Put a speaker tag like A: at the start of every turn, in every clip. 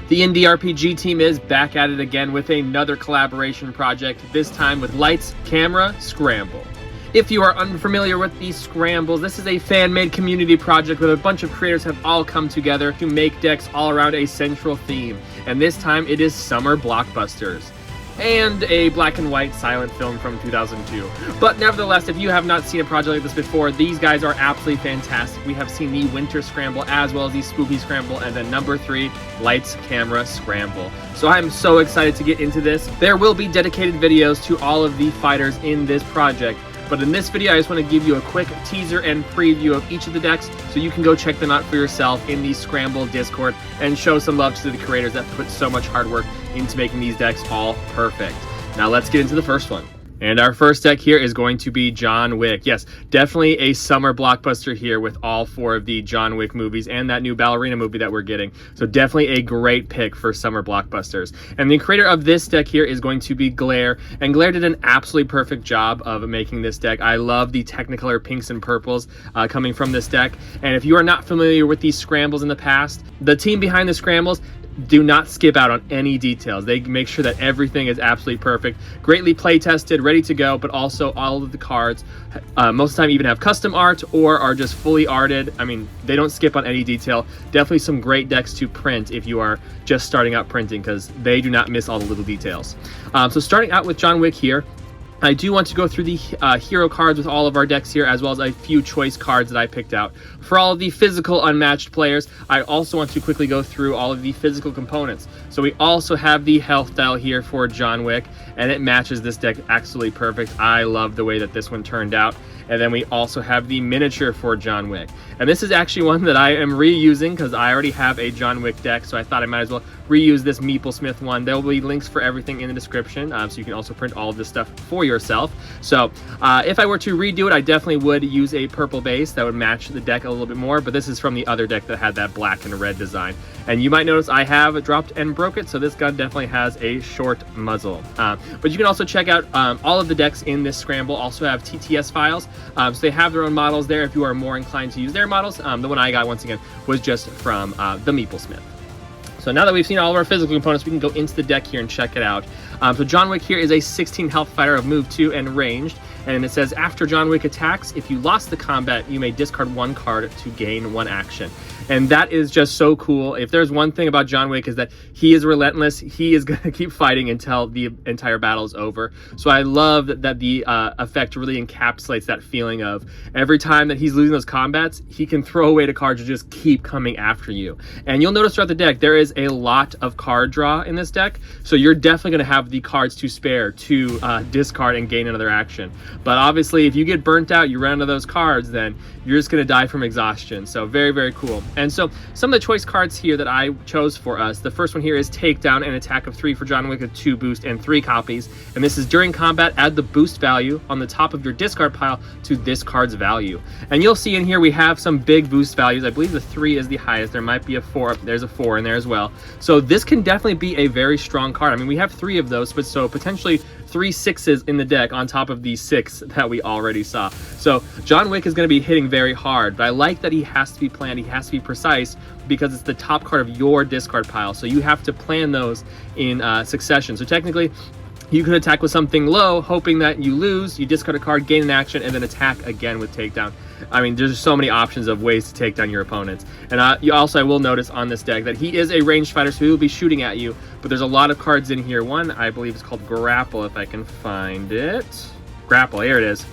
A: The Indie RPG team is back at it again with another collaboration project, this time with Lights, Camera, Scramble. If you are unfamiliar with these scrambles, this is a fan-made community project where a bunch of creators have all come together to make decks all around a central theme. And this time it is summer blockbusters. And a black and white silent film from 2002. But nevertheless, if you have not seen a project like this before, these guys are absolutely fantastic. We have seen the Winter Scramble as well as the Spooky Scramble, and then number 3, Lights, Camera, Scramble. So I'm so excited to get into this. There will be dedicated videos to all of the fighters in this project. But in this video, I just want to give you a quick teaser and preview of each of the decks so you can go check them out for yourself in the Scramble Discord and show some love to the creators that put so much hard work into making these decks all perfect. Now let's get into the first one. And our first deck here is going to be John Wick. Yes, definitely a summer blockbuster here with all 4 of the John Wick movies and that new ballerina movie that we're getting. So definitely a great pick for summer blockbusters. And the creator of this deck here is going to be Glare. And Glare did an absolutely perfect job of making this deck. I love the Technicolor pinks and purples coming from this deck. And if you are not familiar with these scrambles in the past, the team behind the scrambles do not skip out on any details. They make sure that everything is absolutely perfect, greatly play tested, ready to go, but also all of the cards, most of the time even have custom art or are just fully arted. I mean, they don't skip on any detail. Definitely some great decks to print if you are just starting out printing, because they do not miss all the little details. So starting out with John Wick here, I do want to go through the hero cards with all of our decks here, as well as a few choice cards that I picked out. For all of the physical unmatched players, I also want to quickly go through all of the physical components. So we also have the health dial here for John Wick, and it matches this deck absolutely perfect. I love the way that this one turned out. And then we also have the miniature for John Wick. And this is actually one that I am reusing because I already have a John Wick deck, so I thought I might as well reuse this Meeple Smith one. There will be links for everything in the description, so you can also print all of this stuff for yourself. So if I were to redo it, I definitely would use a purple base that would match the deck a little bit more, but this is from the other deck that had that black and red design. And you might notice I have dropped and broke it, so this gun definitely has a short muzzle. But you can also check out all of the decks in this scramble also have TTS files. So they have their own models there if you are more inclined to use their models. The one I got, once again, was just from the Meeple Smith. So now that we've seen all of our physical components, we can go into the deck here and check it out. So John Wick here is a 16 health fighter of move 2 and ranged. And it says, after John Wick attacks, if you lost the combat, you may discard 1 card to gain 1 action. And that is just so cool. If there's one thing about John Wick is that he is relentless. He is going to keep fighting until the entire battle is over. So I love that the effect really encapsulates that feeling of every time that he's losing those combats, he can throw away the cards to just keep coming after you. And you'll notice throughout the deck, there is a lot of card draw in this deck. So you're definitely going to have the cards to spare to discard and gain another action. But obviously, if you get burnt out, you run out of those cards, then you're just going to die from exhaustion. So very, very cool. And so some of the choice cards here that I chose for us, the first one here is Takedown, an attack of 3 for John Wick with 2 boost and 3 copies. And this is during combat, add the boost value on the top of your discard pile to this card's value. And you'll see in here we have some big boost values. I believe the 3 is the highest. There might be a 4. There's a 4 in there as well. So this can definitely be a very strong card. I mean, we have 3 of those, but so potentially 3 6s in the deck on top of the 6 that we already saw. So John Wick is going to be hitting very hard, but I like that he has to be planned, he has to be precise, because it's the top card of your discard pile. So you have to plan those in succession. So technically, you could attack with something low, hoping that you lose, you discard a card, gain an action, and then attack again with Takedown. I mean, there's so many options of ways to take down your opponents. And I will notice on this deck that he is a ranged fighter, so he will be shooting at you. But there's a lot of cards in here. One, I believe, is called Grapple, if I can find it. Grapple, here it is.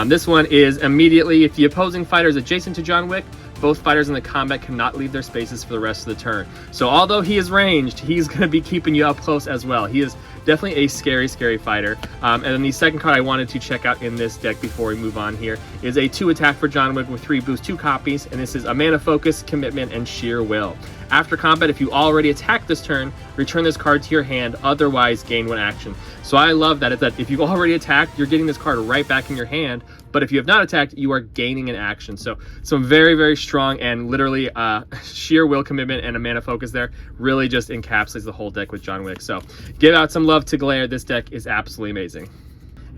A: This one is immediately, if the opposing fighter is adjacent to John Wick, both fighters in the combat cannot leave their spaces for the rest of the turn. So although he is ranged, he's going to be keeping you up close as well. He is definitely a scary, scary fighter. And then the second card I wanted to check out in this deck before we move on here is a 2 attack for John Wick with 3 boost, 2 copies. And this is a mana focus, commitment, and sheer will. After combat, if you already attacked this turn, return this card to your hand, otherwise gain 1 action. So I love that, if you've already attacked, you're getting this card right back in your hand, but if you have not attacked, you are gaining an action. So some very, very strong and literally sheer will, commitment, and a mana focus there really just encapsulates the whole deck with John Wick. So give out some love to Glare. This deck is absolutely amazing.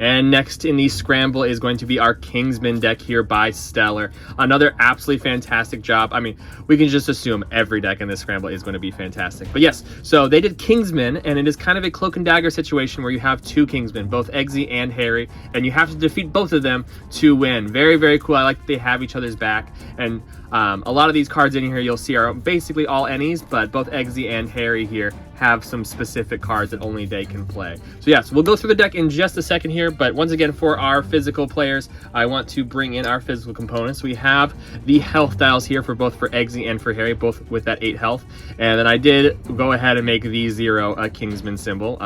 A: And next in the scramble is going to be our Kingsmen deck here by Stellar. Another absolutely fantastic job. I mean, we can just assume every deck in this scramble is going to be fantastic. But yes, so they did Kingsmen, and it is kind of a cloak and dagger situation where you have two Kingsmen, both Eggsy and Harry, and you have to defeat both of them to win. Very, very cool. I like that they have each other's back. And a lot of these cards in here you'll see are basically all Ennies, but both Eggsy and Harry here have some specific cards that only they can play. So yes, we'll go through the deck in just a second here, but once again, for our physical players, I want to bring in our physical components. We have the health dials here for both for Eggsy and for Harry, both with that 8 health. And then I did go ahead and make the 0 a Kingsman symbol.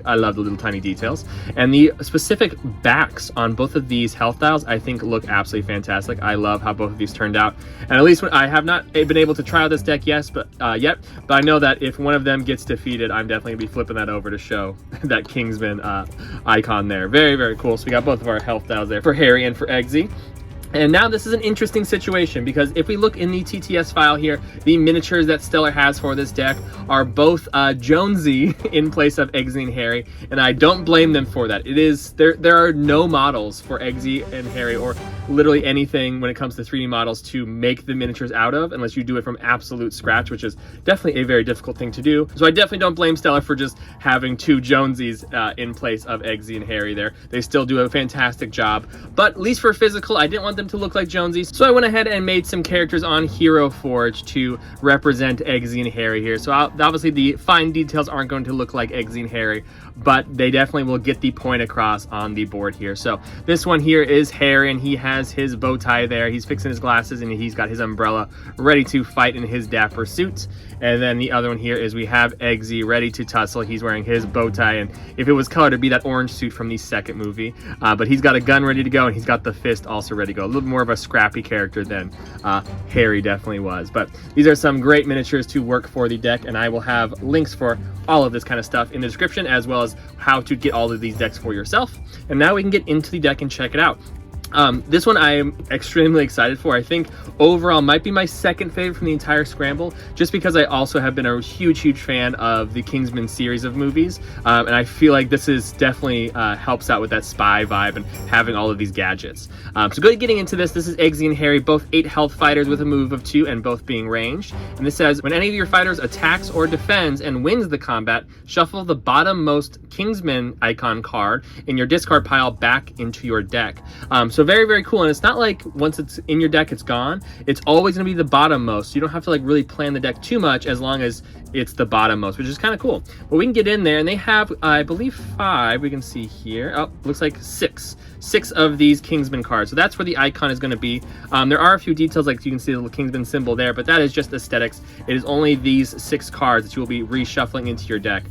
A: I love the little tiny details. And the specific backs on both of these health dials, I think look absolutely fantastic. I love how both of these turned out. And at least when I have not been able to try out this deck yet, but I know that if one of them gets defeated, I'm definitely gonna be flipping that over to show that Kingsman icon there. Very, very cool. So we got both of our health dials there for Harry and for Eggsy. And now this is an interesting situation, because if we look in the TTS file here, the miniatures that Stellar has for this deck are both Jonesy in place of Eggsy and Harry, and I don't blame them for that. It is there are no models for Eggsy and Harry, or literally anything when it comes to 3D models to make the miniatures out of, unless you do it from absolute scratch, which is definitely a very difficult thing to do. So I definitely don't blame Stellar for just having two Jonesies in place of Eggsy and Harry there. They still do a fantastic job, but at least for physical, I didn't want them to look like Jonesies, so I went ahead and made some characters on Hero Forge to represent Eggsy and Harry here. So obviously the fine details aren't going to look like Eggsy and Harry, but they definitely will get the point across on the board here. So this one here is Harry, and he has his bow tie there. He's fixing his glasses, and he's got his umbrella ready to fight in his dapper suit. And then the other one here is we have Eggsy ready to tussle. He's wearing his bow tie, and if it was colored, it'd be that orange suit from the second movie. But he's got a gun ready to go, and he's got the fist also ready to go. A little more of a scrappy character than Harry definitely was. But these are some great miniatures to work for the deck, and I will have links for all of this kind of stuff in the description, as well as how to get all of these decks for yourself. And now we can get into the deck and check it out. This one I am extremely excited for. I think overall might be my second favorite from the entire scramble, just because I also have been a huge fan of the Kingsman series of movies, and I feel like this is definitely helps out with that spy vibe and having all of these gadgets. So getting into this is Eggsy and Harry, both 8 health fighters with a move of 2 and both being ranged. And this says, when any of your fighters attacks or defends and wins the combat, shuffle the bottom-most Kingsman icon card in your discard pile back into your deck. So very cool, and it's not like once it's in your deck it's gone. It's always going to be the bottommost, so you don't have to like really plan the deck too much as long as it's the bottommost, which is kind of cool. But we can get in there, and they have I believe 5, we can see here. Oh, looks like 6 of these Kingsman cards, so that's where the icon is going to be. There are a few details, like you can see the little Kingsman symbol there, but that is just aesthetics. It is only these 6 cards that you will be reshuffling into your deck.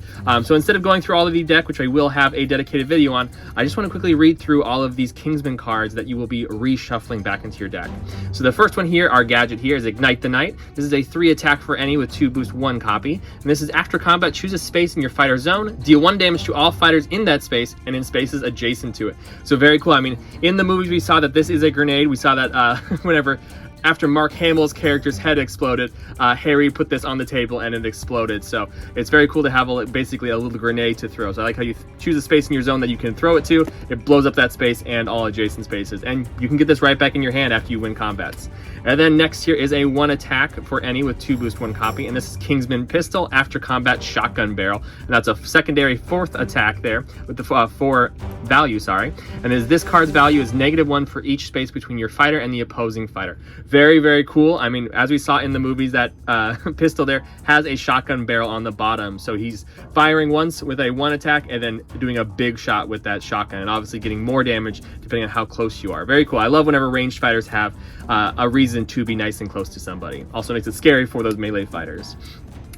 A: So instead of going through all of the deck, which I will have a dedicated video on, I just want to quickly read through all of these Kingsman cards that you will be reshuffling back into your deck. So the first one here, our gadget here, is Ignite the Night. This is a 3 attack for any with 2 boost 1 copy, and this is after combat, choose a space in your fighter zone, deal 1 damage to all fighters in that space and in spaces adjacent to it. So very cool. I mean, in the movies we saw that this is a grenade. We saw that whenever after Mark Hamill's character's head exploded, Harry put this on the table and it exploded. So it's very cool to have basically a little grenade to throw. So I like how you choose a space in your zone that you can throw it to. It blows up that space and all adjacent spaces. And you can get this right back in your hand after you win combats. And then next here is a 1 attack for any with 2 boost 1 copy. And this is Kingsman Pistol after combat shotgun barrel. And that's a secondary 4th attack there with the 4 value, sorry. And this card's value is -1 for each space between your fighter and the opposing fighter. Very cool. I mean, as we saw in the movies, that pistol there has a shotgun barrel on the bottom. So he's firing once with a 1 attack and then doing a big shot with that shotgun, and obviously getting more damage depending on how close you are. Very cool. I love whenever ranged fighters have a reason to be nice and close to somebody. Also makes it scary for those melee fighters.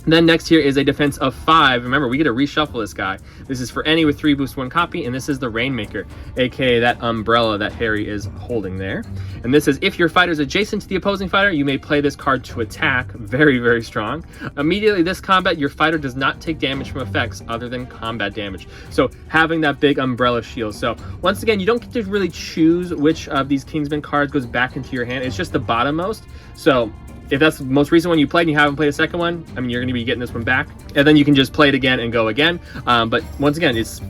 A: Then next here is a defense of 5. Remember, we get to reshuffle this guy. This is for any with 3 boost 1 copy, and this is the Rainmaker, aka that umbrella that Harry is holding there. And this is, if your fighter is adjacent to the opposing fighter, you may play this card to attack. Very strong. Immediately this combat, your fighter does not take damage from effects other than combat damage. So having that big umbrella shield. So once again, you don't get to really choose which of these Kingsman cards goes back into your hand. It's just the bottommost. So if that's the most recent one you played and you haven't played a second one, I mean, you're going to be getting this one back, and then you can just play it again and go again. But once again, it's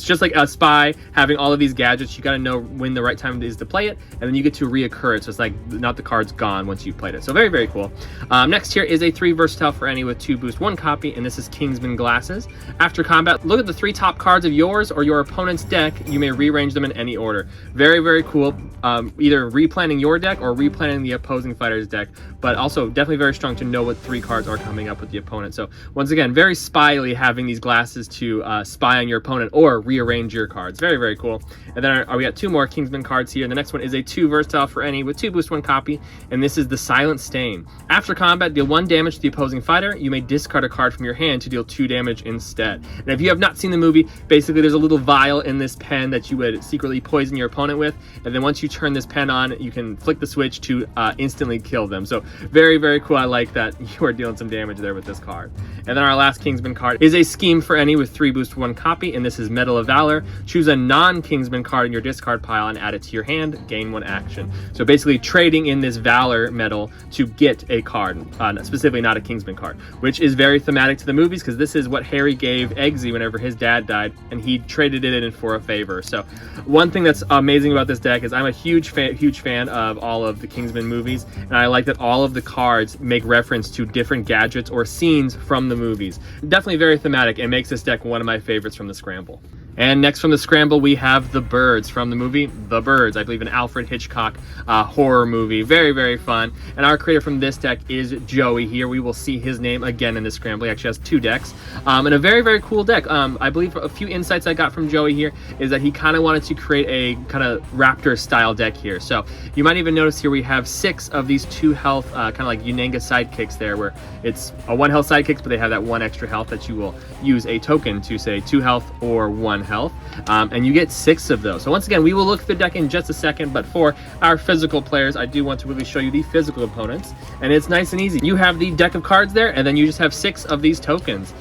A: just like a spy having all of these gadgets. You got to know when the right time is to play it, and then you get to reoccur it. So it's like not the card's gone once you've played it. So very, very cool. Next here is a 3 versatile for any with 2 boost 1 copy, and this is Kingsman glasses. After combat, look at the 3 top cards of yours or your opponent's deck. You may rearrange them in any order. Very, very cool. Either replanning your deck or replanning the opposing fighter's deck, but also definitely very strong to know what 3 cards are coming up with the opponent. So once again, very spyly having these glasses to spy on your opponent or rearrange your cards. Very, very cool. And then we got 2 more Kingsman cards here. The next one is a 2 versatile for any with 2 boost 1 copy, and this is the Silent Stain. After combat, deal 1 damage to the opposing fighter. You may discard a card from your hand to deal 2 damage instead. And if you have not seen the movie, basically there's a little vial in this pen that you would secretly poison your opponent with, and then once you turn this pen on, you can flick the switch to instantly kill them. So very, very cool. I like that you are dealing some damage there with this card. And then our last Kingsman card is a scheme for any with 3 boost 1 copy, and this is Medal of Valor. Choose a non-Kingsman card in your discard pile and add it to your hand. Gain 1 action. So basically trading in this Valor medal to get a card, specifically not a Kingsman card, which is very thematic to the movies because this is what Harry gave Eggsy whenever his dad died, and he traded it in for a favor. So one thing that's amazing about this deck is I'm a huge fan of all of the Kingsman movies, and I like that all of the cards make reference to different gadgets or scenes from the movies. Definitely very thematic and makes this deck one of my favorites from the Scramble. And next from the Scramble, we have The Birds from the movie The Birds, I believe an Alfred Hitchcock horror movie. Very, very fun. And our creator from this deck is Jowee here. We will see his name again in the Scramble. He actually has 2 decks. And a very, very cool deck. I believe a few insights I got from Jowee here is that he kind of wanted to create a kind of Raptor style deck here. So you might even notice here we have 6 of these 2 health, kind of like Unanga sidekicks there, where it's a 1 health sidekicks, but they have that 1 extra health that you will use a token to say 2 health or 1 health, and you get 6 of those. So once again, we will look at the deck in just a second, but for our physical players, I do want to really show you the physical opponents, and it's nice and easy. You have the deck of cards there, and then you just have 6 of these tokens,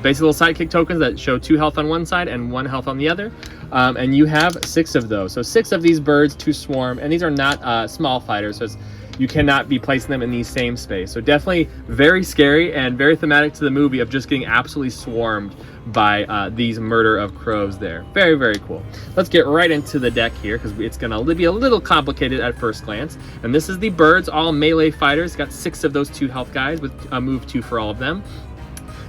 A: basically little sidekick tokens that show 2 health on one side and 1 health on the other, and you have 6 of those. So 6 of these birds to swarm, and these are not small fighters, so you cannot be placing them in the same space. So definitely very scary and very thematic to the movie of just getting absolutely swarmed by these murder of crows there. Very, very cool. Let's get right into the deck here because it's going to be a little complicated at first glance. And this is the birds, all melee fighters. Got 6 of those 2 health guys with a move 2 for all of them.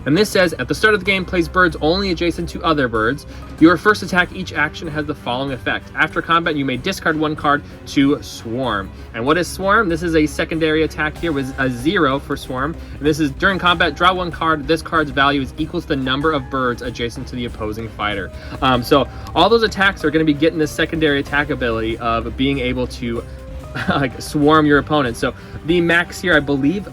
A: And this says, at the start of the game, place birds only adjacent to other birds. Your first attack, each action has the following effect. After combat, you may discard 1 card to swarm. And what is swarm? This is a secondary attack here with a 0 for swarm. And this is during combat, draw 1 card. This card's value is equal to the number of birds adjacent to the opposing fighter. So all those attacks are going to be getting this secondary attack ability of being able to like swarm your opponent. So the max here, I believe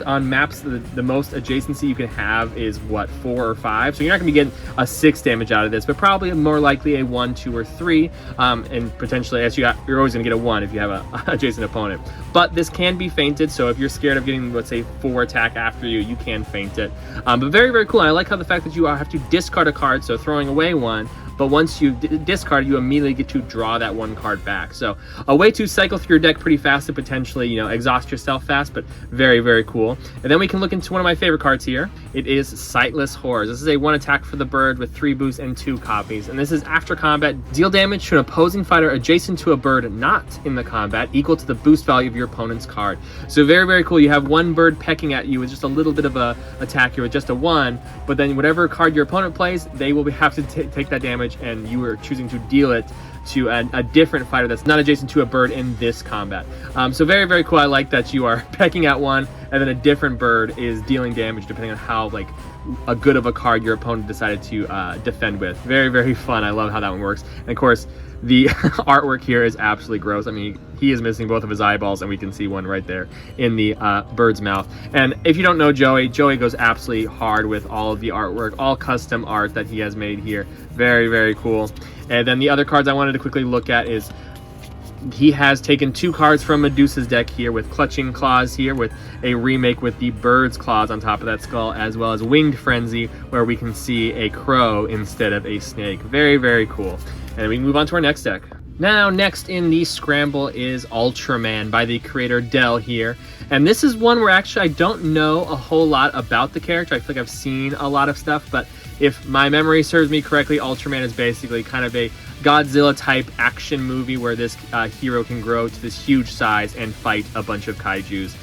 A: on maps the most adjacency you can have is what, 4 or 5. So you're not gonna be getting a 6 damage out of this, but probably more likely a 1, 2, or 3, and potentially as you're always gonna get a 1 if you have a adjacent opponent. But this can be feinted, so if you're scared of getting, let's say, 4 attack after you, you can feint it. But very, very cool. And I like how the fact that you have to discard a card, so throwing away 1, but once you discard, you immediately get to draw that 1 card back. So a way to cycle through your deck pretty fast and potentially, exhaust yourself fast, but very, very cool. And then we can look into one of my favorite cards here. It is Sightless Horrors. This is a 1 attack for the bird with 3 boosts and 2 copies. And this is after combat, deal damage to an opposing fighter adjacent to a bird not in the combat, equal to the boost value of your opponent's card. So very, very cool. You have 1 bird pecking at you with just a little bit of a attack here with just a 1, but then whatever card your opponent plays, they will have to take that damage, and you are choosing to deal it to a different fighter that's not adjacent to a bird in this combat. So very, very cool. I like that you are pecking at 1 and then a different bird is dealing damage depending on how a good of a card your opponent decided to defend with. Very, very fun. I love how that one works. And of course, the artwork here is absolutely gross. I mean, he is missing both of his eyeballs, and we can see one right there in the bird's mouth. And if you don't know Jowee goes absolutely hard with all of the artwork, all custom art that he has made here. Very, very cool. And then the other cards I wanted to quickly look at is he has taken 2 cards from Medusa's deck here with Clutching Claws here with a remake with the bird's claws on top of that skull, as well as Winged Frenzy, where we can see a crow instead of a snake. Very, very cool. And we can move on to our next deck. Now, next in the scramble is Ultraman by the creator Dell here. And this is one where actually I don't know a whole lot about the character. I feel like I've seen a lot of stuff, but if my memory serves me correctly, Ultraman is basically kind of a Godzilla type action movie where this hero can grow to this huge size and fight a bunch of kaijus.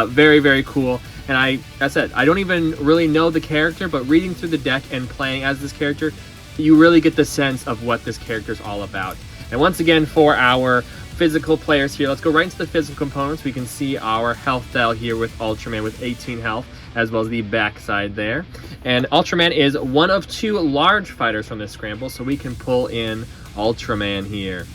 A: Very, very cool. And I said, I don't even really know the character, but reading through the deck and playing as this character, you really get the sense of what this character is all about. And once again, for our physical players here, let's go right into the physical components. We can see our health dial here with Ultraman with 18 health, as well as the backside there. And Ultraman is one of 2 large fighters from this scramble, so we can pull in Ultraman here.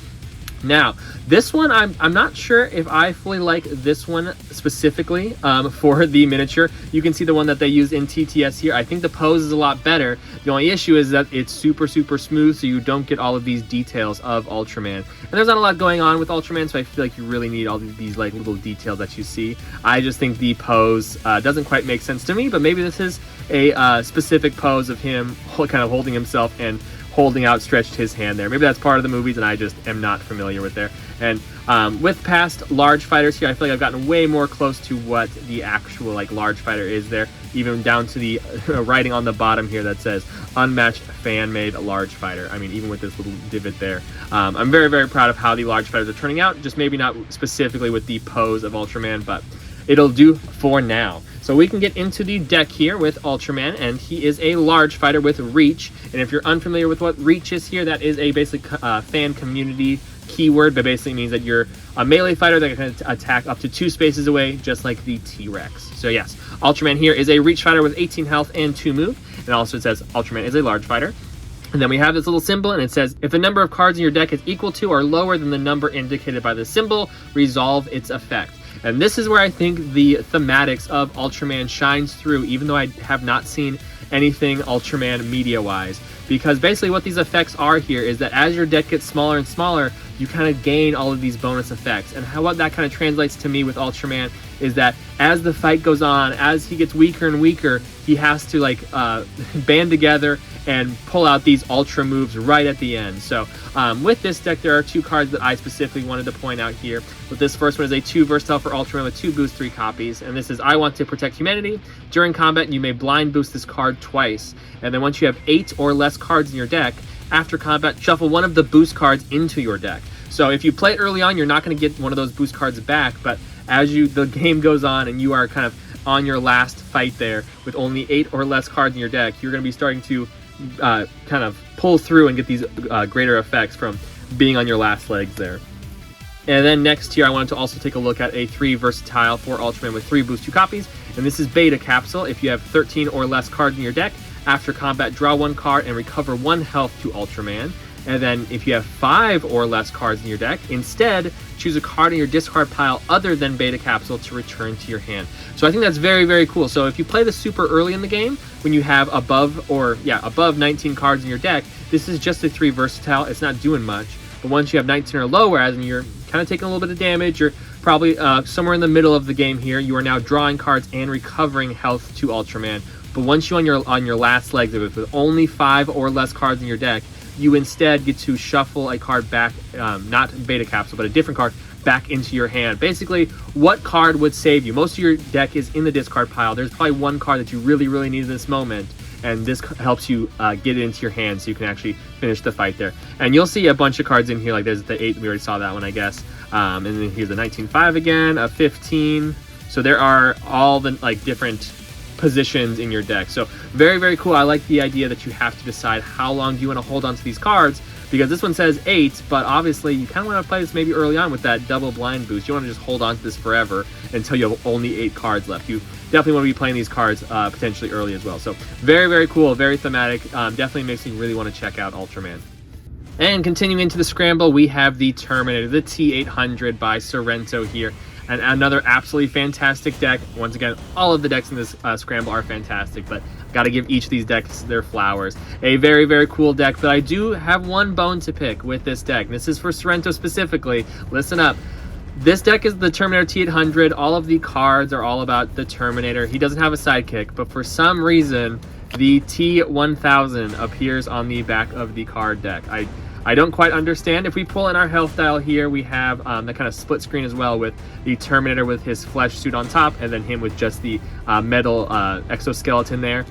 A: Now, this one, I'm not sure if I fully like this one specifically for the miniature. You can see the one that they use in TTS here. I think the pose is a lot better. The only issue is that it's super, super smooth, so you don't get all of these details of Ultraman. And there's not a lot going on with Ultraman, so I feel like you really need all of these like little details that you see. I just think the pose doesn't quite make sense to me, but maybe this is a specific pose of him kind of holding himself and holding outstretched his hand there. Maybe that's part of the movies and I just am not familiar with there. And with past large fighters here, I feel like I've gotten way more close to what the actual like large fighter is there, even down to the writing on the bottom here that says Unmatched fan-made large fighter. I mean, even with this little divot there. I'm very, very proud of how the large fighters are turning out, just maybe not specifically with the pose of Ultraman, but it'll do for now. So we can get into the deck here with Ultraman, and he is a large fighter with reach. And if you're unfamiliar with what reach is here, that is a basic fan community keyword, but basically means that you're a melee fighter that can attack up to 2 spaces away, just like the T-Rex. So yes, Ultraman here is a reach fighter with 18 health and 2 move. And also it says Ultraman is a large fighter. And then we have this little symbol, and it says, if the number of cards in your deck is equal to or lower than the number indicated by the symbol, resolve its effect. And this is where I think the thematics of Ultraman shines through, even though I have not seen anything Ultraman media-wise. Because basically what these effects are here is that as your deck gets smaller and smaller, you kind of gain all of these bonus effects. And what that kind of translates to me with Ultraman is that as the fight goes on, as he gets weaker and weaker, he has to like band together and pull out these ultra moves right at the end. So with this deck, there are 2 cards that I specifically wanted to point out here. But this first one is a 2 versatile for Ultraman with 2 boost 3 copies. And this is I want to protect humanity. During combat, you may blind boost this card twice. And then once you have 8 or less cards in your deck, after combat, shuffle one of the boost cards into your deck. So if you play it early on, you're not going to get one of those boost cards back. But as the game goes on and you are kind of on your last fight there with only 8 or less cards in your deck, you're going to be starting to kind of pull through and get these greater effects from being on your last legs there. And then next here, I wanted to also take a look at a 3 versatile for Ultraman with 3 boost 2 copies. And this is Beta Capsule. If you have 13 or less cards in your deck, after combat, draw 1 card and recover 1 health to Ultraman. And then if you have 5 or less cards in your deck, instead choose a card in your discard pile other than Beta Capsule to return to your hand. So I think that's very, very cool. So if you play this super early in the game, when you have above 19 cards in your deck, this is just a 3 versatile. It's not doing much. But once you have 19 or lower, as in you're kind of taking a little bit of damage, you're probably somewhere in the middle of the game here, you are now drawing cards and recovering health to Ultraman. But once you're on your last legs with only 5 or less cards in your deck, you instead get to shuffle a card back, not Beta Capsule, but a different card back into your hand. Basically, what card would save you? Most of your deck is in the discard pile. There's probably one card that you really, really need in this moment, and this helps you get it into your hand so you can actually finish the fight there. And you'll see a bunch of cards in here, like there's the 8, we already saw that one, I guess. And then here's the 19.5 again, a 15. So there are all the like different positions in your deck. So very, very cool. I like the idea that you have to decide how long do you want to hold on to these cards, because this one says 8, but obviously you kind of want to play this maybe early on with that double blind boost. You want to just hold on to this forever until you have only 8 cards left. You definitely want to be playing these cards potentially early as well. So very, very cool, very thematic. Definitely makes me really want to check out Ultraman. And continuing into the scramble, we have the Terminator, the T800 by Sairento here. And another absolutely fantastic deck. Once again, all of the decks in this scramble are fantastic, but got to give each of these decks their flowers. A very, very cool deck, but I do have one bone to pick with this deck. This is for Sairento specifically. Listen up. This deck is the Terminator T800. All of the cards are all about the Terminator. He doesn't have a sidekick, but for some reason, the T1000 appears on the back of the card deck. I don't quite understand. If we pull in our health dial here, we have the kind of split screen as well, with the Terminator with his flesh suit on top, and then him with just the metal exoskeleton there.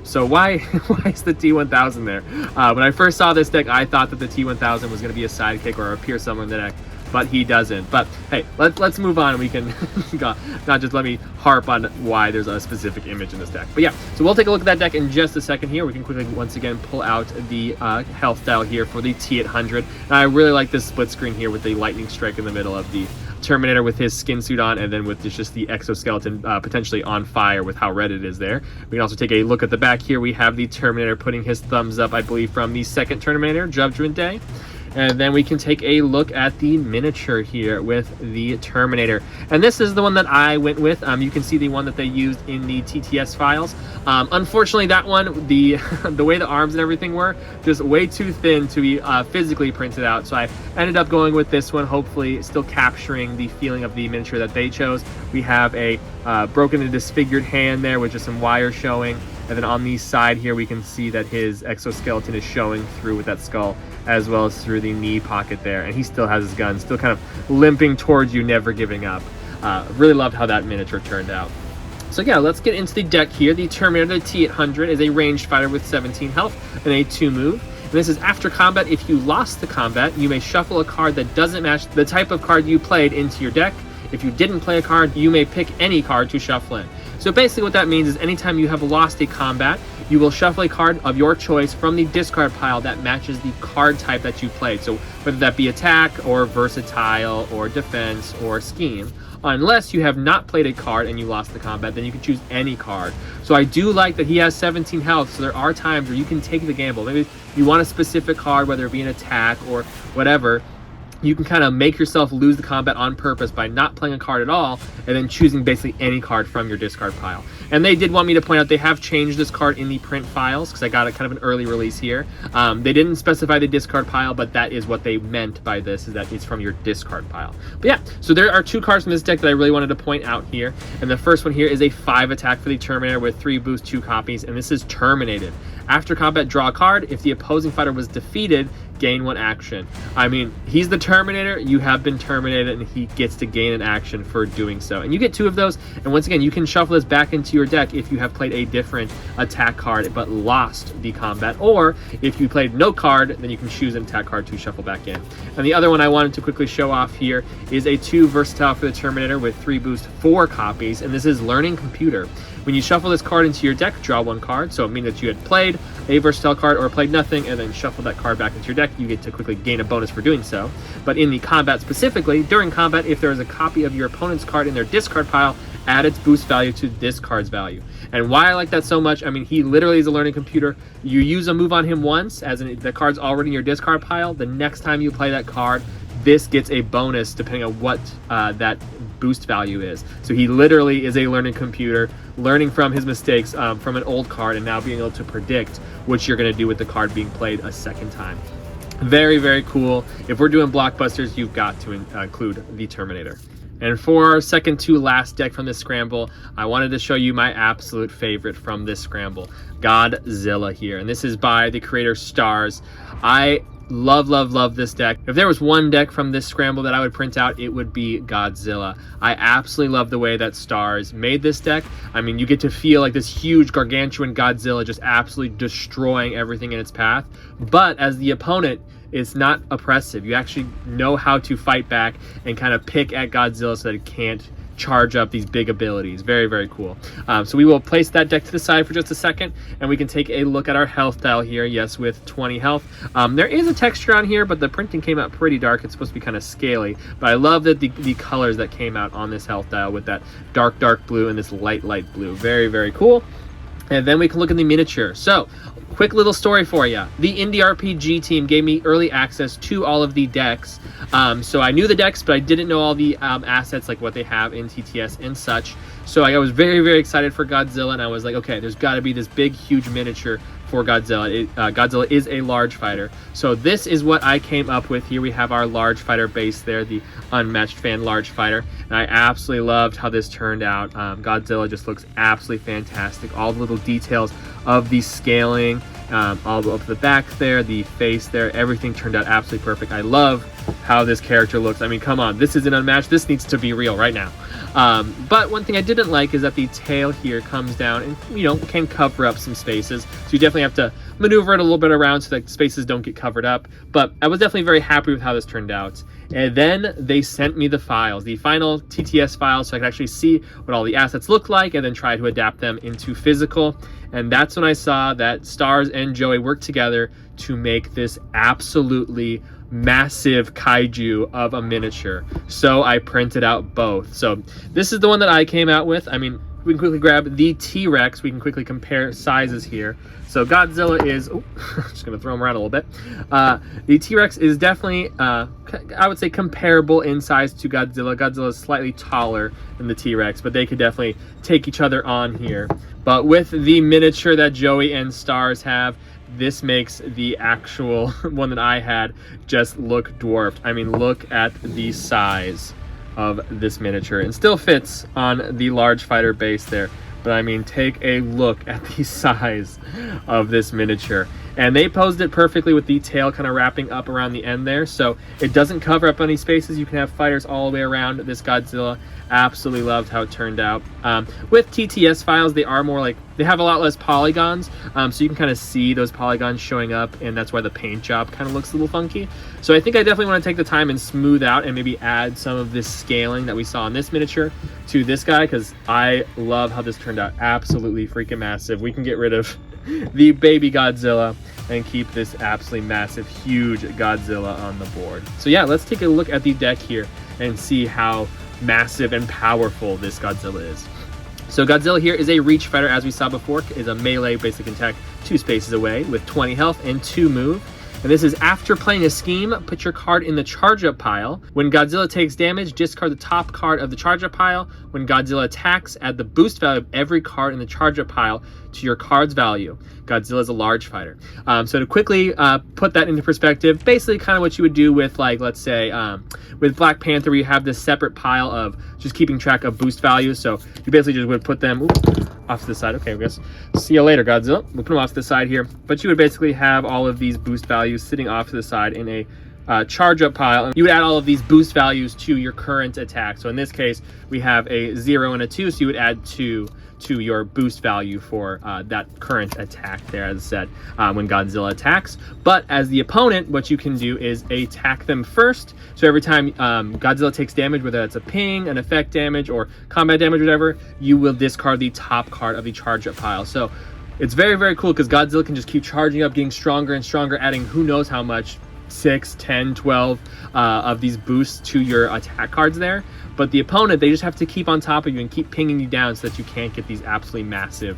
A: So why is the T1000 there? When I first saw this deck, I thought that the T1000 was going to be a sidekick or appear somewhere in the deck, but he doesn't. But hey, let's move on. We can not just let me harp on why there's a specific image in this deck. But yeah, so we'll take a look at that deck in just a second here. We can quickly once again pull out the health dial here for the T800. And I really like this split screen here with the lightning strike in the middle of the Terminator with his skin suit on, and then with just the exoskeleton potentially on fire with how red it is there. We can also take a look at the back here. We have the Terminator putting his thumbs up, I believe, from the second Terminator, Judgment Day. And then we can take a look at the miniature here with the Terminator. And this is the one that I went with. You can see the one that they used in the TTS files. Unfortunately, that one, the way the arms and everything were, just way too thin to be physically printed out. So I ended up going with this one, hopefully still capturing the feeling of the miniature that they chose. We have a broken and disfigured hand there with just some wires showing. And then on the side here, we can see that his exoskeleton is showing through with that skull, as well as through the knee pocket there. And he still has his gun, still kind of limping towards you, never giving up. Really loved how that miniature turned out. So yeah, let's get into the deck here. The Terminator, the T800, is a ranged fighter with 17 health and a 2 move. And this is after combat. If you lost the combat, you may shuffle a card that doesn't match the type of card you played into your deck. If you didn't play a card, you may pick any card to shuffle in. So basically what that means is anytime you have lost a combat, you will shuffle a card of your choice from the discard pile that matches the card type that you played. So whether that be attack or versatile or defense or scheme. Unless you have not played a card and you lost the combat, then you can choose any card. So I do like that he has 17 health, so there are times where you can take the gamble. Maybe you want a specific card, whether it be an attack or whatever. You can kind of make yourself lose the combat on purpose by not playing a card at all and then choosing basically any card from your discard pile. And they did want me to point out they have changed this card in the print files because I got a kind of an early release here. They didn't specify the discard pile, but that is what they meant by this, is that it's from your discard pile. But yeah, so there are 2 cards from this deck that I really wanted to point out here. And the first one here is a 5 attack for the Terminator with 3 boost, 2 copies, and this is Terminated. After combat, draw a card. If the opposing fighter was defeated, gain 1 action. I mean, he's the Terminator, you have been terminated, and he gets to gain an action for doing so. And you get 2 of those, and once again, you can shuffle this back into your deck if you have played a different attack card but lost the combat, or if you played no card, then you can choose an attack card to shuffle back in. And the other one I wanted to quickly show off here is a 2 versatile for the Terminator with 3 boost, 4 copies, and this is Learning Computer. When you shuffle this card into your deck, draw 1 card, so it means that you had played a versatile card or played nothing, and then shuffle that card back into your deck. You get to quickly gain a bonus for doing so. But in the combat specifically, during combat, if there is a copy of your opponent's card in their discard pile, add its boost value to this card's value. And why I like that so much, I mean, he literally is a learning computer. You use a move on him once, as in the card's already in your discard pile. The next time you play that card, this gets a bonus depending on what that boost value is. So he literally is a learning computer, learning from his mistakes from an old card and now being able to predict what you're going to do with the card being played a second time. Very, very cool. If we're doing blockbusters, you've got to include the Terminator. And for our second to last deck from this scramble, I wanted to show you my absolute favorite from this scramble, Godzilla here. And this is by the creator Stars. I love this deck. If there was one deck from this scramble that I would print out, it would be Godzilla. I absolutely love the way that Stars made this deck. I mean, you get to feel like this huge gargantuan Godzilla just absolutely destroying everything in its path. But as the opponent, it's not oppressive. You actually know how to fight back and kind of pick at Godzilla so that it can't charge up these big abilities. Very, very cool. So we will place that deck to the side for just a second, and we can take a look at our health dial here. Yes, with 20 health. There is a texture on here, but the printing came out pretty dark. It's supposed to be kind of scaly, but I love that the colors that came out on this health dial with that dark blue and this light blue. Very, very cool. And then we can look at the miniature. So, quick little story for you. The Indie RPG team gave me early access to all of the decks. So I knew the decks, but I didn't know all the assets, like what they have in TTS and such. So I was very, very excited for Godzilla, and I was like, okay, there's got to be this big, huge miniature for Godzilla. Godzilla is a large fighter. So this is what I came up with. Here we have our large fighter base there, the Unmatched fan large fighter. And I absolutely loved how this turned out. Godzilla just looks absolutely fantastic. All the little details of the scaling all up the back there, the face there, everything turned out absolutely perfect. I love how this character looks. I mean, come on, this isn't Unmatched. This needs to be real right now. But one thing I didn't like is that the tail here comes down and, you know, can cover up some spaces. So you definitely have to maneuver it a little bit around so that spaces don't get covered up. But I was definitely very happy with how this turned out. And then they sent me the files, the final TTS files, so I could actually see what all the assets look like and then try to adapt them into physical. And that's when I saw that Stars and Jowee worked together to make this absolutely massive kaiju of a miniature. So I printed out both. So this is the one that I came out with. I mean, we can quickly grab the T-Rex. We can quickly compare sizes here. So Godzilla is, oh, just gonna throw him around a little bit. The T-Rex is definitely, I would say, comparable in size to Godzilla. Godzilla is slightly taller than the T-Rex, but they could definitely take each other on here. But with the miniature that Jowee and Stars have, this makes the actual one that I had just look dwarfed. I mean, look at the size of this miniature. It still fits on the large fighter base there. But I mean, take a look at the size of this miniature. And they posed it perfectly with the tail kind of wrapping up around the end there. So it doesn't cover up any spaces. You can have fighters all the way around this Godzilla. Absolutely loved how it turned out. With TTS files, they are more like, they have a lot less polygons. So you can kind of see those polygons showing up, and that's why the paint job kind of looks a little funky. So I think I definitely want to take the time and smooth out and maybe add some of this scaling that we saw in this miniature to this guy, because I love how this turned out. Absolutely freaking massive. We can get rid of the baby Godzilla and keep this absolutely massive, huge Godzilla on the board. So yeah, let's take a look at the deck here and see how massive and powerful this Godzilla is. So Godzilla here is a reach fighter, as we saw before, is a melee basic attack 2 spaces away with 20 health and 2 move. And this is after playing a scheme, put your card in the charge up pile. When Godzilla takes damage, discard the top card of the charge up pile. When Godzilla attacks, add the boost value of every card in the charge up pile to your card's value. Godzilla is a large fighter. So to quickly put that into perspective, basically kind of what you would do with, like, let's say, with Black Panther, where you have this separate pile of just keeping track of boost values. So you basically just would put them off to the side. Okay, I guess see you later, Godzilla. We'll put them off to the side here. But you would basically have all of these boost values sitting off to the side in a charge up pile. And you would add all of these boost values to your current attack. So in this case, we have a 0 and a 2. So you would add 2 to your boost value for that current attack there, as I said, when Godzilla attacks. But as the opponent, what you can do is attack them first. So every time Godzilla takes damage, whether that's a ping, an effect damage, or combat damage, whatever, you will discard the top card of the charge up pile. So it's very, very cool because Godzilla can just keep charging up, getting stronger and stronger, adding who knows how much, 6, 10, 12 of these boosts to your attack cards there. But the opponent, they just have to keep on top of you and keep pinging you down so that you can't get these absolutely massive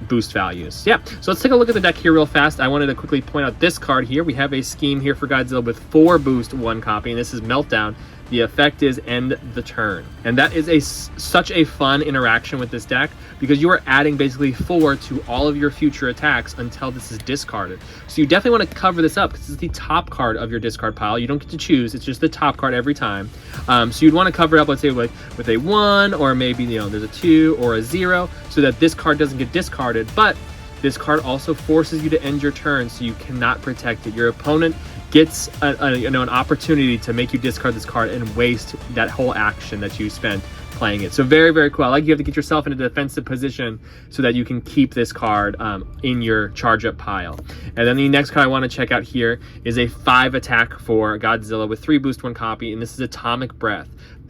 A: boost values. Yeah, so let's take a look at the deck here real fast. I wanted to quickly point out this card here. We have a scheme here for Godzilla with 4 boost, 1 copy, and this is Meltdown. The effect is end the turn. And that is such a fun interaction with this deck because you are adding basically 4 to all of your future attacks until this is discarded. So you definitely want to cover this up because it's the top card of your discard pile. You don't get to choose. It's just the top card every time. So you'd want to cover it up, let's say, like with a 1, or maybe, you know, there's a 2 or a 0, so that this card doesn't get discarded. But this card also forces you to end your turn, so you cannot protect it. Your opponent gets an opportunity to make you discard this card and waste that whole action that you spent playing it. So very, very cool. I like you have to get yourself in a defensive position so that you can keep this card in your charge up pile. And then the next card I want to check out here is a 5 attack for Godzilla with 3 boost, 1 copy, and this is Atomic Breath.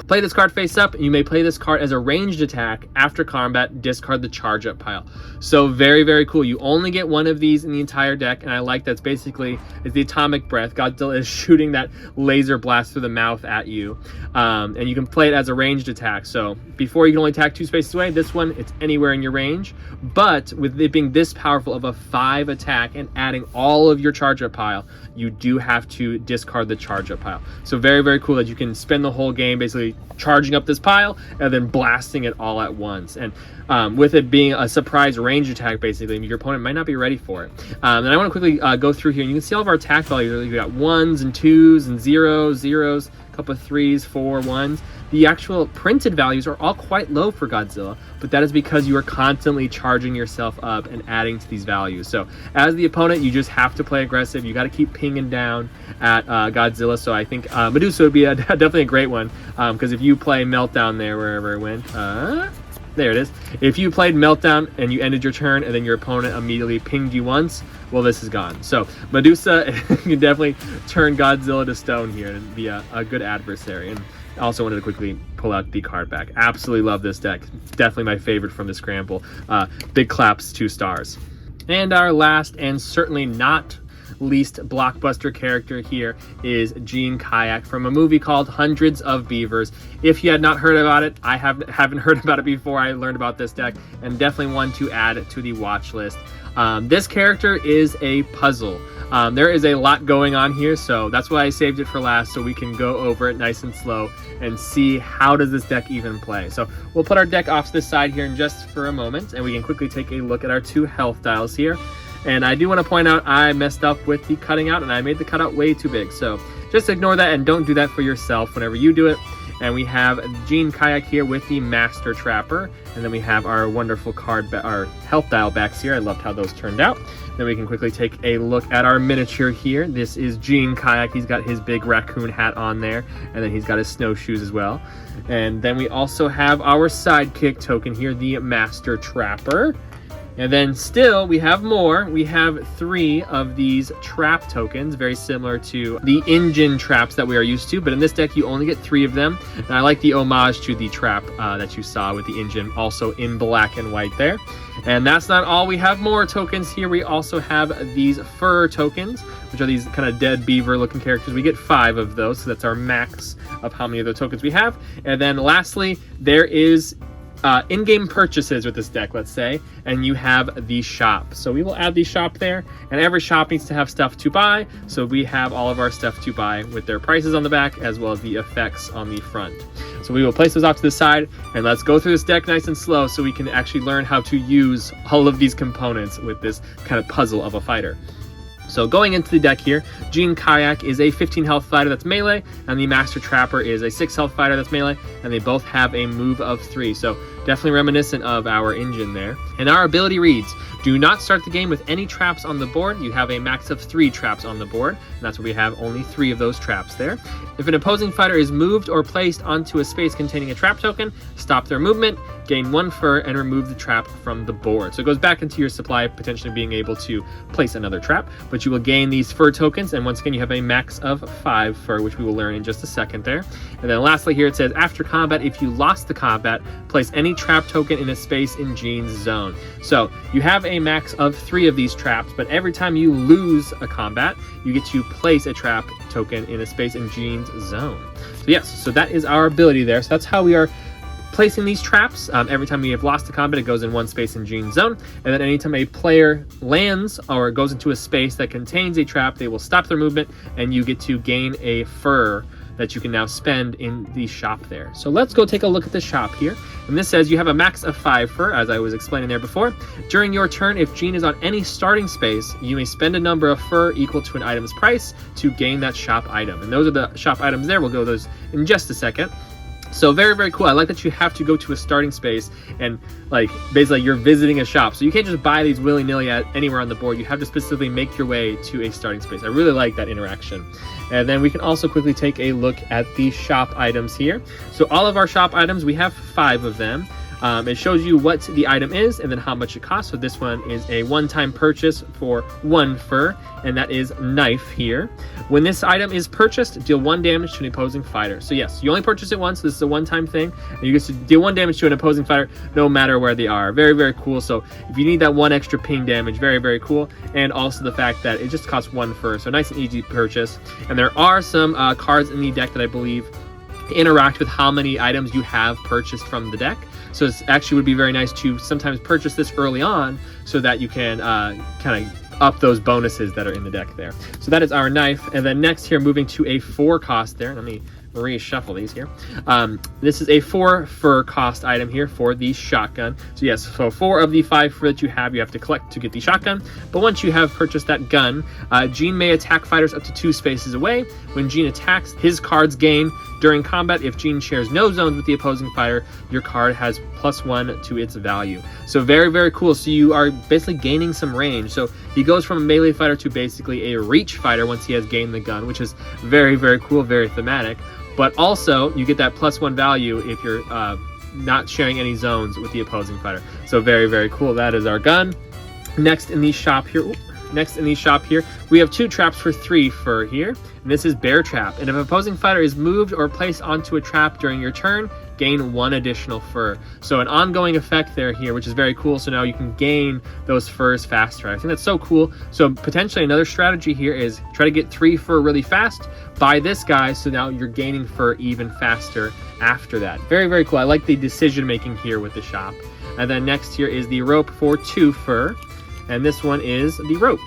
A: Play this card face up, and you may play this card as a ranged attack. After combat, discard the charge up pile. So very, very cool. You only get 1 of these in the entire deck, and I like that's basically is the Atomic Breath. Godzilla is shooting that laser blast through the mouth at you, and you can play it as a ranged attack. So before, you can only attack 2 spaces away. This one, it's anywhere in your range, but with it being this powerful of a 5 attack and adding all of your charge up pile, you do have to discard the charge up pile. So very, very cool that you can spend the whole game basically charging up this pile and then blasting it all at once. And with it being a surprise range attack, basically, your opponent might not be ready for it. And I want to quickly go through here, and you can see all of our attack values. We've got 1s and 2s and 0s, a couple of 3s, 4, 1s. the actual printed values are all quite low for Godzilla, but that is because you are constantly charging yourself up and adding to these values. So as the opponent, you just have to play aggressive. You got to keep pinging down at Godzilla. So I think Medusa would be definitely a great one, because if you play Meltdown there, wherever it went, there it is. If you played Meltdown and you ended your turn and then your opponent immediately pinged you once, well, this is gone. So Medusa can definitely turn Godzilla to stone here and be a good adversary. And I also wanted to quickly pull out the card back. Absolutely love this deck. Definitely my favorite from the Scramble. Big claps, 2 stars. And our last and certainly not least blockbuster character here is Kayak from a movie called Hundreds of Beavers. If you had not heard about it, I haven't heard about it before I learned about this deck, and definitely one to add to the watch list. This character is a puzzle. There is a lot going on here, so that's why I saved it for last, so we can go over it nice and slow and see how does this deck even play. So we'll put our deck off to the side here in just for a moment, and we can quickly take a look at our 2 health dials here. And I do want to point out I messed up with the cutting out, and I made the cutout way too big. So just ignore that and don't do that for yourself whenever you do it. And we have Kayak here with the Master Trapper. And then we have our wonderful our health dial backs here. I loved how those turned out. Then we can quickly take a look at our miniature here. This is Kayak. He's got his big raccoon hat on there. And then he's got his snowshoes as well. And then we also have our sidekick token here, the Master Trapper. And then still, we have more. We have 3 of these trap tokens, very similar to the engine traps that we are used to. But in this deck, you only get 3 of them. And I like the homage to the trap that you saw with the engine, also in black and white there. And that's not all. We have more tokens here. We also have these fur tokens, which are these kind of dead beaver looking characters. We get 5 of those, so that's our max of how many of the tokens we have. And then lastly, there is in-game purchases with this deck, let's say, and you have the shop. So we will add the shop there, and every shop needs to have stuff to buy, so we have all of our stuff to buy with their prices on the back as well as the effects on the front. So we will place those off to the side, and let's go through this deck nice and slow so we can actually learn how to use all of these components with this kind of puzzle of a fighter. So going into the deck here, Kayak is a 15 health fighter that's melee, and the Master Trapper is a 6 health fighter that's melee, and they both have a move of 3. So definitely reminiscent of our engine there. And our ability reads, do not start the game with any traps on the board. You have a max of 3 traps on the board, and that's what we have, only 3 of those traps there. If an opposing fighter is moved or placed onto a space containing a trap token, stop their movement, gain 1 fur, and remove the trap from the board. So it goes back into your supply, potentially being able to place another trap, but you will gain these fur tokens, and once again you have a max of 5 fur, which we will learn in just a second there. And then lastly here it says, after combat, if you lost the combat, place any trap token in a space in Gene's zone. So you have a max of 3 of these traps, but every time you lose a combat, you get to place a trap token in a space in Gene's zone. So yes, so that is our ability there. So that's how we are placing these traps. Every time we have lost a combat, it goes in 1 space in Gene's zone, and then anytime a player lands or goes into a space that contains a trap, they will stop their movement, and you get to gain a fur that you can now spend in the shop there. So let's go take a look at the shop here. And this says you have a max of 5 fur, as I was explaining there before. During your turn, if Gene is on any starting space, you may spend a number of fur equal to an item's price to gain that shop item. And those are the shop items there. We'll go those in just a second. So very, very cool. I like that you have to go to a starting space and like basically you're visiting a shop. So you can't just buy these willy-nilly at anywhere on the board. You have to specifically make your way to a starting space. I really like that interaction. And then we can also quickly take a look at the shop items here. So all of our shop items, we have 5 of them. It shows you what the item is and then how much it costs. So this one is a one-time purchase for 1 fur, and that is knife here. When this item is purchased, deal 1 damage to an opposing fighter. So yes, you only purchase it once. So this is a one-time thing, and you get to deal 1 damage to an opposing fighter no matter where they are. Very, very cool. So if you need that 1 extra ping damage, very, very cool. And also the fact that it just costs 1 fur, so nice and easy purchase. And there are some cards in the deck that I believe interact with how many items you have purchased from the deck. So it actually would be very nice to sometimes purchase this early on so that you can kind of up those bonuses that are in the deck there. So that is our knife. And then next here, moving to a 4 cost there. Let me reshuffle these here. This is a 4 fur cost item here for the shotgun. So yes, so 4 of the 5 fur that you have to collect to get the shotgun. But once you have purchased that gun, Gene may attack fighters up to 2 spaces away. When Gene attacks, his cards gain during combat. If Gene shares no zones with the opposing fighter, your card has +1 to its value. So very, very cool. So you are basically gaining some range. So he goes from a melee fighter to basically a reach fighter once he has gained the gun, which is very, very cool, very thematic. But also you get that +1 value if you're not sharing any zones with the opposing fighter. So very, very cool. That is our gun. Next in the shop here, we have 2 traps for 3 fur here. And this is Bear Trap. And if an opposing fighter is moved or placed onto a trap during your turn, gain 1 additional fur. So an ongoing effect there here, which is very cool. So now you can gain those furs faster. I think that's so cool. So potentially another strategy here is try to get 3 fur really fast, buy this guy, so now you're gaining fur even faster after that. Very, very cool. I like the decision making here with the shop. And then next here is the rope for 2 fur. And this one is the rope.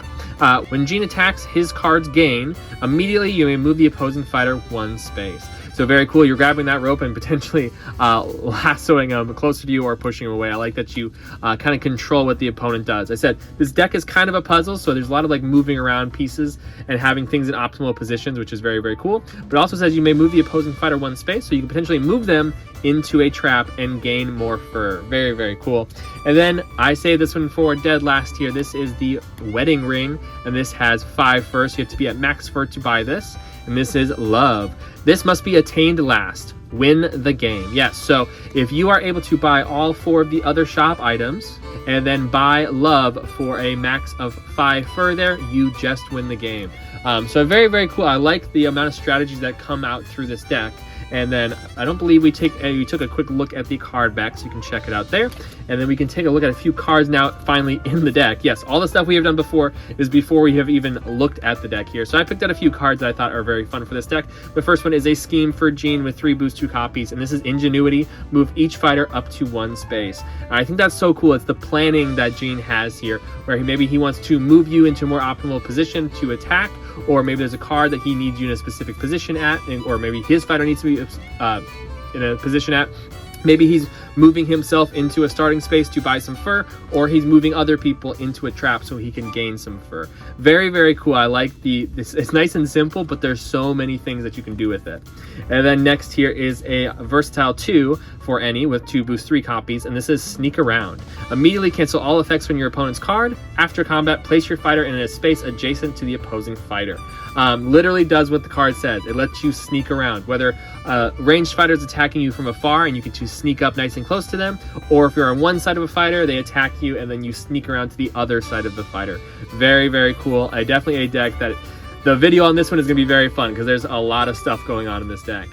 A: When Gene attacks, his cards gain. Immediately, you may move the opposing fighter 1 space. So very cool. You're grabbing that rope and potentially lassoing them closer to you or pushing them away. I like that you kind of control what the opponent does. I said this deck is kind of a puzzle, so there's a lot of like moving around pieces and having things in optimal positions, which is very, very cool. But it also says you may move the opposing fighter 1 space, so you can potentially move them into a trap and gain more fur. Very, very cool. And then I say this one for dead last here. This is the wedding ring, and this has 5 fur, so you have to be at max fur to buy this. And this is love. This must be attained last. Win the game. Yes, so if you are able to buy all 4 of the other shop items and then buy love for a max of 5 fur there, you just win the game. So very, very cool. I like the amount of strategies that come out through this deck. And then I don't believe we took a quick look at the card back, so you can check it out there. And then we can take a look at a few cards now finally in the deck. Yes, all the stuff we have done before is before we have even looked at the deck here. So I picked out a few cards that I thought are very fun for this deck. The first one is a Scheme for Gene with 3 boost 2 copies, and this is Ingenuity. Move each fighter up to 1 space. And I think that's so cool. It's the planning that Gene has here, where maybe he wants to move you into a more optimal position to attack, or maybe there's a card that he needs you in a specific position at, or maybe his fighter needs to be in a position at. Maybe he's moving himself into a starting space to buy some fur, or he's moving other people into a trap so he can gain some fur. Very, very cool. I like this. It's nice and simple, but there's so many things that you can do with it. And then next here is a versatile 2 for any with 2 boost 3 copies, and this is Sneak Around. Immediately cancel all effects from your opponent's card. After combat, place your fighter in a space adjacent to the opposing fighter. Literally does what the card says. It lets you sneak around, whether ranged fighters attacking you from afar and you get to sneak up nice and close to them, or if you're on one side of a fighter, they attack you and then you sneak around to the other side of the fighter. Very, very cool. Definitely a deck that the video on this one is going to be very fun because there's a lot of stuff going on in this deck.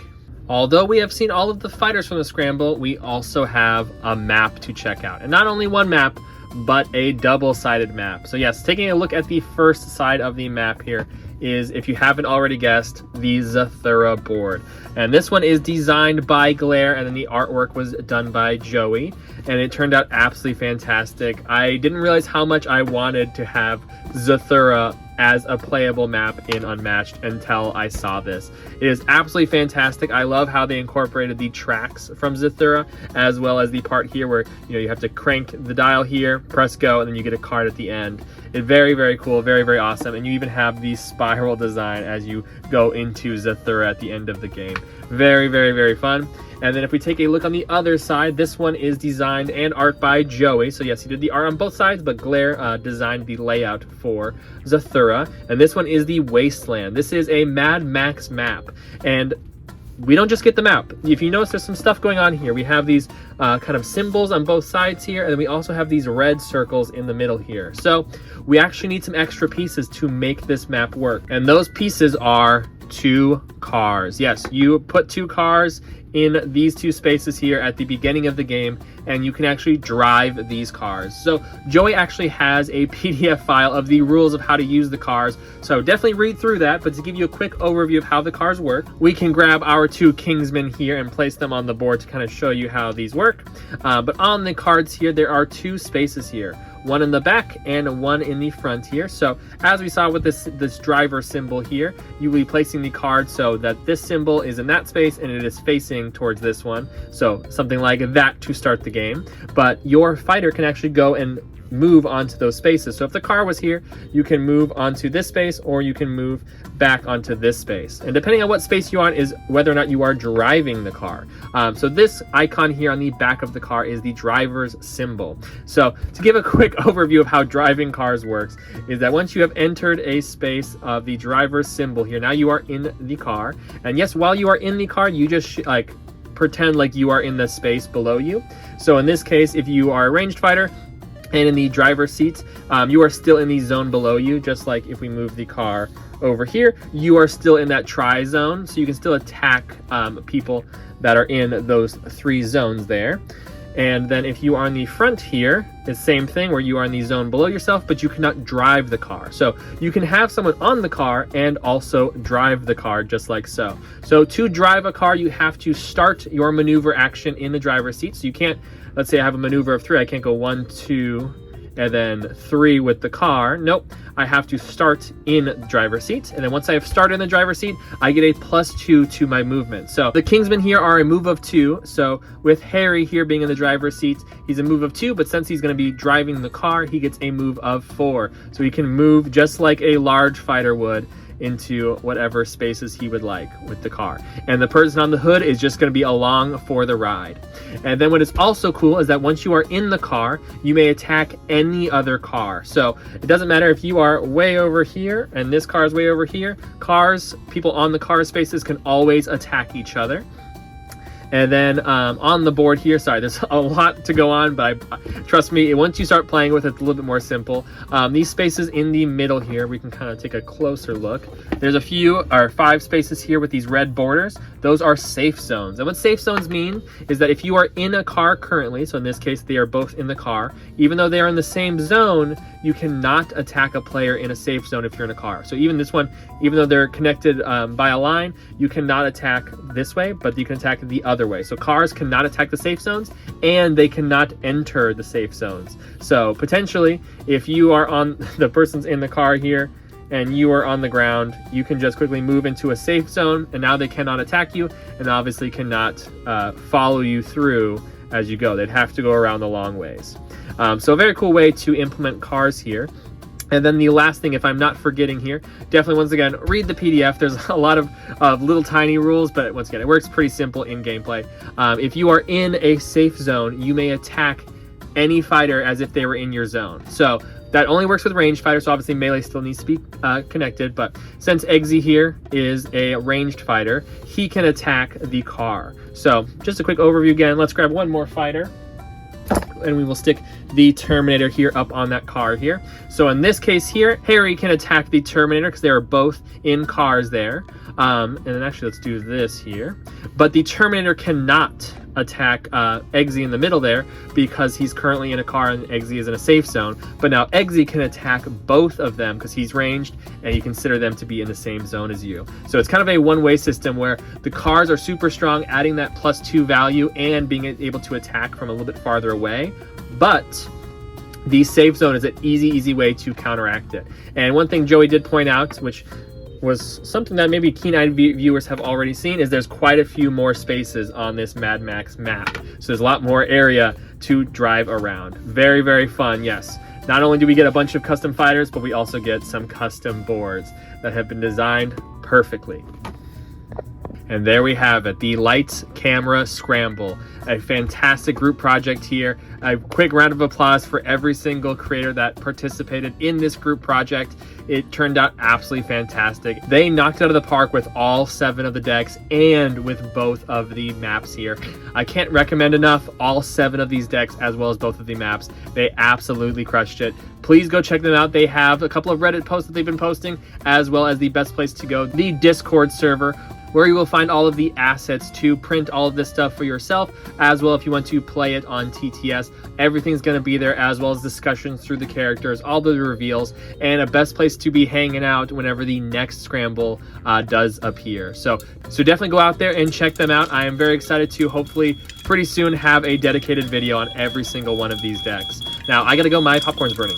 A: Although we have seen all of the fighters from the Scramble, we also have a map to check out. And not only one map, but a double-sided map. So yes, taking a look at the first side of the map here is, if you haven't already guessed, the Zathura board. And this one is designed by Glare, and then the artwork was done by Jowee, and it turned out absolutely fantastic. I didn't realize how much I wanted to have Zathura as a playable map in Unmatched until I saw this. It is absolutely fantastic. I love how they incorporated the tracks from Zathura, as well as the part here where you have to crank the dial here, press go, and then you get a card at the end. It's very, very cool, very, very awesome. And you even have the spiral design as you go into Zathura at the end of the game. Very, very, very fun. And then if we take a look on the other side, this one is designed and art by Jowee. So yes, he did the art on both sides, but Glare designed the layout for Zathura. And this one is the Wasteland. This is a Mad Max map. And we don't just get the map. If you notice, there's some stuff going on here. We have these kind of symbols on both sides here, and then we also have these red circles in the middle here. So we actually need some extra pieces to make this map work. And those pieces are 2 cars. Yes, you put 2 cars in these 2 spaces here at the beginning of the game, and you can actually drive these cars. So Jowee actually has a PDF file of the rules of how to use the cars, so definitely read through that. But to give you a quick overview of how the cars work, we can grab our 2 Kingsmen here and place them on the board to kind of show you how these work. But on the cards here, there are 2 spaces here, one in the back and one in the front here. So as we saw with this driver symbol here, you will be placing the card so that this symbol is in that space and it is facing towards this one. So something like that to start the game. But your fighter can actually go and move onto those spaces. So if the car was here, you can move onto this space, or you can move back onto this space. And depending on what space you want is whether or not you are driving the car. So this icon here on the back of the car is the driver's symbol. So to give a quick overview of how driving cars works is that once you have entered a space of the driver's symbol here, now you are in the car. And yes, while you are in the car, you just pretend like you are in the space below you. So in this case, if you are a ranged fighter, and in the driver's seat, you are still in the zone below you. Just like if we move the car over here, you are still in that tri-zone, so you can still attack people that are in those 3 zones there. And then if you are on the front here, it's the same thing where you are in the zone below yourself, but you cannot drive the car. So you can have someone on the car and also drive the car, just like so. So to drive a car, you have to start your maneuver action in the driver's seat. So you can't, let's say I have a maneuver of 3, I can't go 1, 2, and then 3 with the car. Nope, I have to start in the driver's seat. And then once I have started in the driver's seat, I get a +2 to my movement. So the Kingsmen here are a move of 2. So with Harry here being in the driver's seat, he's a move of 2, but since he's going to be driving the car, he gets a move of 4. So he can move just like a large fighter would into whatever spaces he would like with the car. And the person on the hood is just going to be along for the ride. And then what is also cool is that once you are in the car, you may attack any other car. So it doesn't matter if you are way over here and this car is way over here. People on the car spaces can always attack each other. And then on the board here, sorry, there's a lot to go on, but trust me, once you start playing with it, it's a little bit more simple. These spaces in the middle here, we can kind of take a closer look. There's 5 spaces here with these red borders. Those are safe zones. And what safe zones mean is that if you are in a car currently, so in this case, they are both in the car, even though they are in the same zone, you cannot attack a player in a safe zone if you're in a car. So even this one, even though they're connected by a line, you cannot attack this way, but you can attack the other way. So cars cannot attack the safe zones, and they cannot enter the safe zones. So potentially, if you are on, the person's in the car here and you are on the ground, you can just quickly move into a safe zone, and now they cannot attack you, and obviously cannot follow you through as you go. They'd have to go around the long ways. So a very cool way to implement cars here. And then the last thing, if I'm not forgetting here, definitely once again, read the PDF. There's a lot of little tiny rules, but once again, it works pretty simple in gameplay. If you are in a safe zone, you may attack any fighter as if they were in your zone. So that only works with ranged fighters, so obviously melee still needs to be connected, but since Eggsy here is a ranged fighter, he can attack the car. So just a quick overview again, let's grab one more fighter, and we will stick the Terminator here up on that car here. So in this case here, Harry can attack the Terminator because they are both in cars there. And then actually let's do this here. But the Terminator cannot attack Eggsy in the middle there because he's currently in a car and Eggsy is in a safe zone. But now Eggsy can attack both of them because he's ranged and you consider them to be in the same zone as you. So it's kind of a one-way system where the cars are super strong, adding that +2 value and being able to attack from a little bit farther away. But the safe zone is an easy way to counteract it. And one thing Jowee did point out, which was something that maybe keen-eyed viewers have already seen, is there's quite a few more spaces on this Mad Max map. So there's a lot more area to drive around. Very fun, yes. Not only do we get a bunch of custom fighters, but we also get some custom boards that have been designed perfectly. And there we have it, the Lights, Camera, Scramble. A fantastic group project here. A quick round of applause for every single creator that participated in this group project. It turned out absolutely fantastic. They knocked it out of the park with all 7 of the decks and with both of the maps here. I can't recommend enough all 7 of these decks as well as both of the maps. They absolutely crushed it. Please go check them out. They have a couple of Reddit posts that they've been posting, as well as the best place to go, the Discord server. where you will find all of the assets to print all of this stuff for yourself, as well if you want to play it on TTS. Everything's going to be there, as well as discussions through the characters, all the reveals, and a best place to be hanging out whenever the next Scramble does appear. So definitely go out there and check them out. I am very excited to hopefully pretty soon have a dedicated video on every single one of these decks. Now I gotta go, my popcorn's burning.